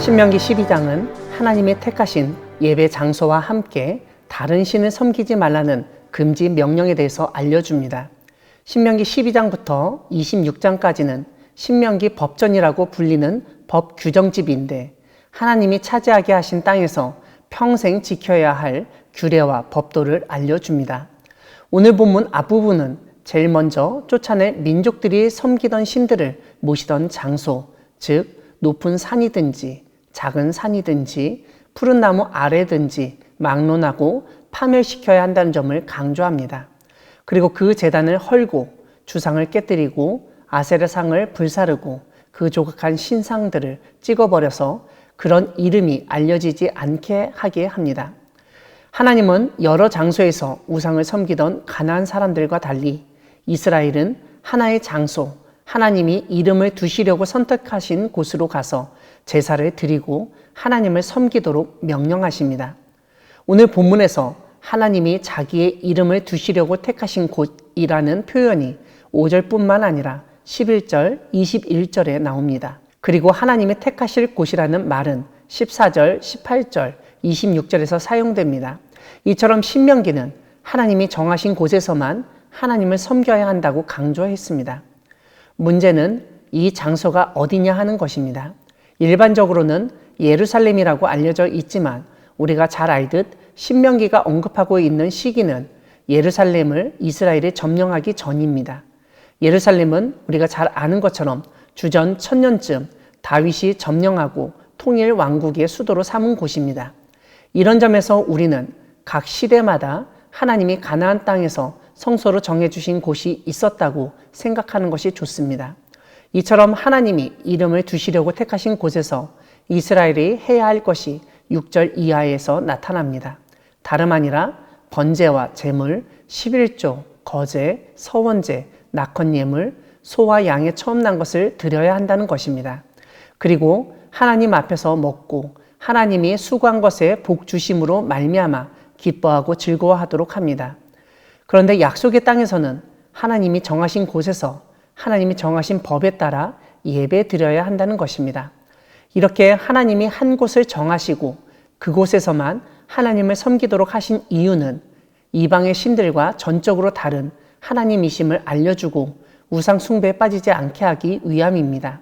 신명기 12장은 하나님의 택하신 예배 장소와 함께 다른 신을 섬기지 말라는 금지 명령에 대해서 알려줍니다. 신명기 12장부터 26장까지는 신명기 법전이라고 불리는 법 규정집인데 하나님이 차지하게 하신 땅에서 평생 지켜야 할 규례와 법도를 알려줍니다. 오늘 본문 앞부분은 제일 먼저 쫓아낼 민족들이 섬기던 신들을 모시던 장소, 즉 높은 산이든지 작은 산이든지 푸른 나무 아래든지 막론하고 파멸시켜야 한다는 점을 강조합니다. 그리고 그 제단을 헐고 주상을 깨뜨리고 아세라상을 불사르고 그 조각한 신상들을 찍어버려서 그런 이름이 알려지지 않게 하게 합니다. 하나님은 여러 장소에서 우상을 섬기던 가나안 사람들과 달리 이스라엘은 하나의 장소, 하나님이 이름을 두시려고 선택하신 곳으로 가서 제사를 드리고 하나님을 섬기도록 명령하십니다. 오늘 본문에서 하나님이 자기의 이름을 두시려고 택하신 곳이라는 표현이 5절뿐만 아니라 11절, 21절에 나옵니다. 그리고 하나님이 택하실 곳이라는 말은 14절, 18절, 26절에서 사용됩니다. 이처럼 신명기는 하나님이 정하신 곳에서만 하나님을 섬겨야 한다고 강조했습니다. 문제는 이 장소가 어디냐 하는 것입니다. 일반적으로는 예루살렘이라고 알려져 있지만 우리가 잘 알듯 신명기가 언급하고 있는 시기는 예루살렘을 이스라엘이 점령하기 전입니다. 예루살렘은 우리가 잘 아는 것처럼 주전 1000년쯤 다윗이 점령하고 통일 왕국의 수도로 삼은 곳입니다. 이런 점에서 우리는 각 시대마다 하나님이 가나안 땅에서 성소로 정해주신 곳이 있었다고 생각하는 것이 좋습니다. 이처럼 하나님이 이름을 두시려고 택하신 곳에서 이스라엘이 해야 할 것이 6절 이하에서 나타납니다. 다름 아니라 번제와 제물, 11조, 거제, 서원제, 낙헌예물, 소와 양의 처음 난 것을 드려야 한다는 것입니다. 그리고 하나님 앞에서 먹고 하나님이 수고한 것에 복 주심으로 말미암아 기뻐하고 즐거워하도록 합니다. 그런데 약속의 땅에서는 하나님이 정하신 곳에서 하나님이 정하신 법에 따라 예배 드려야 한다는 것입니다. 이렇게 하나님이 한 곳을 정하시고 그곳에서만 하나님을 섬기도록 하신 이유는 이방의 신들과 전적으로 다른 하나님이심을 알려주고 우상 숭배에 빠지지 않게 하기 위함입니다.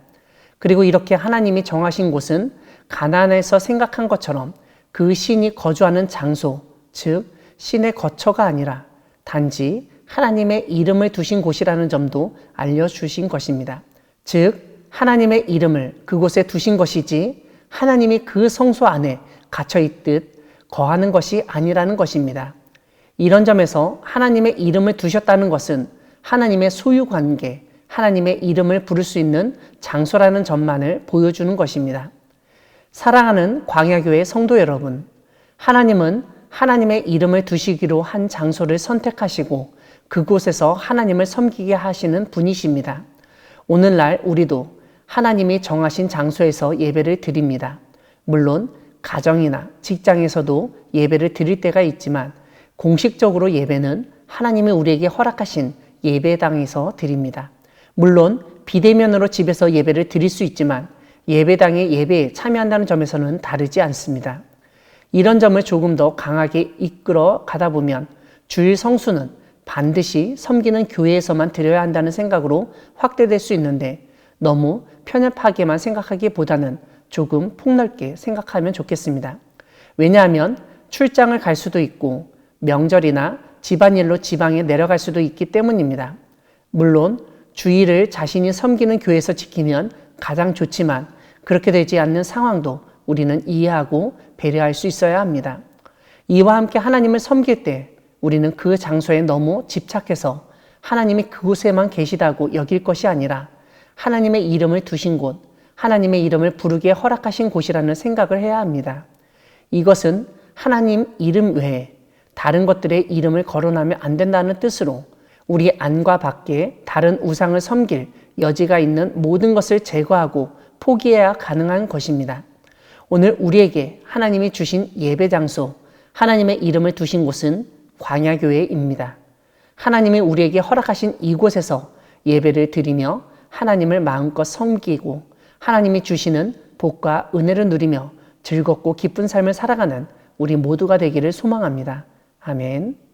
그리고 이렇게 하나님이 정하신 곳은 가나안에서 생각한 것처럼 그 신이 거주하는 장소, 즉 신의 거처가 아니라 단지 하나님의 이름을 두신 곳이라는 점도 알려주신 것입니다. 즉 하나님의 이름을 그곳에 두신 것이지 하나님이 그 성소 안에 갇혀있듯 거하는 것이 아니라는 것입니다. 이런 점에서 하나님의 이름을 두셨다는 것은 하나님의 소유관계, 하나님의 이름을 부를 수 있는 장소라는 점만을 보여주는 것입니다. 사랑하는 광야교회 성도 여러분, 하나님은 하나님의 이름을 두시기로 한 장소를 선택하시고 그곳에서 하나님을 섬기게 하시는 분이십니다. 오늘날 우리도 하나님이 정하신 장소에서 예배를 드립니다. 물론 가정이나 직장에서도 예배를 드릴 때가 있지만 공식적으로 예배는 하나님이 우리에게 허락하신 예배당에서 드립니다. 물론 비대면으로 집에서 예배를 드릴 수 있지만 예배당의 예배에 참여한다는 점에서는 다르지 않습니다. 이런 점을 조금 더 강하게 이끌어 가다 보면 주일 성수는 반드시 섬기는 교회에서만 드려야 한다는 생각으로 확대될 수 있는데 너무 편협하게만 생각하기보다는 조금 폭넓게 생각하면 좋겠습니다. 왜냐하면 출장을 갈 수도 있고 명절이나 집안일로 지방에 내려갈 수도 있기 때문입니다. 물론 주일을 자신이 섬기는 교회에서 지키면 가장 좋지만 그렇게 되지 않는 상황도 우리는 이해하고 배려할 수 있어야 합니다. 이와 함께 하나님을 섬길 때 우리는 그 장소에 너무 집착해서 하나님이 그곳에만 계시다고 여길 것이 아니라 하나님의 이름을 두신 곳, 하나님의 이름을 부르게 허락하신 곳이라는 생각을 해야 합니다. 이것은 하나님 이름 외에 다른 것들의 이름을 거론하면 안 된다는 뜻으로 우리 안과 밖에 다른 우상을 섬길 여지가 있는 모든 것을 제거하고 포기해야 가능한 것입니다. 오늘 우리에게 하나님이 주신 예배 장소, 하나님의 이름을 두신 곳은 광야교회입니다. 하나님이 우리에게 허락하신 이곳에서 예배를 드리며 하나님을 마음껏 섬기고 하나님이 주시는 복과 은혜를 누리며 즐겁고 기쁜 삶을 살아가는 우리 모두가 되기를 소망합니다. 아멘.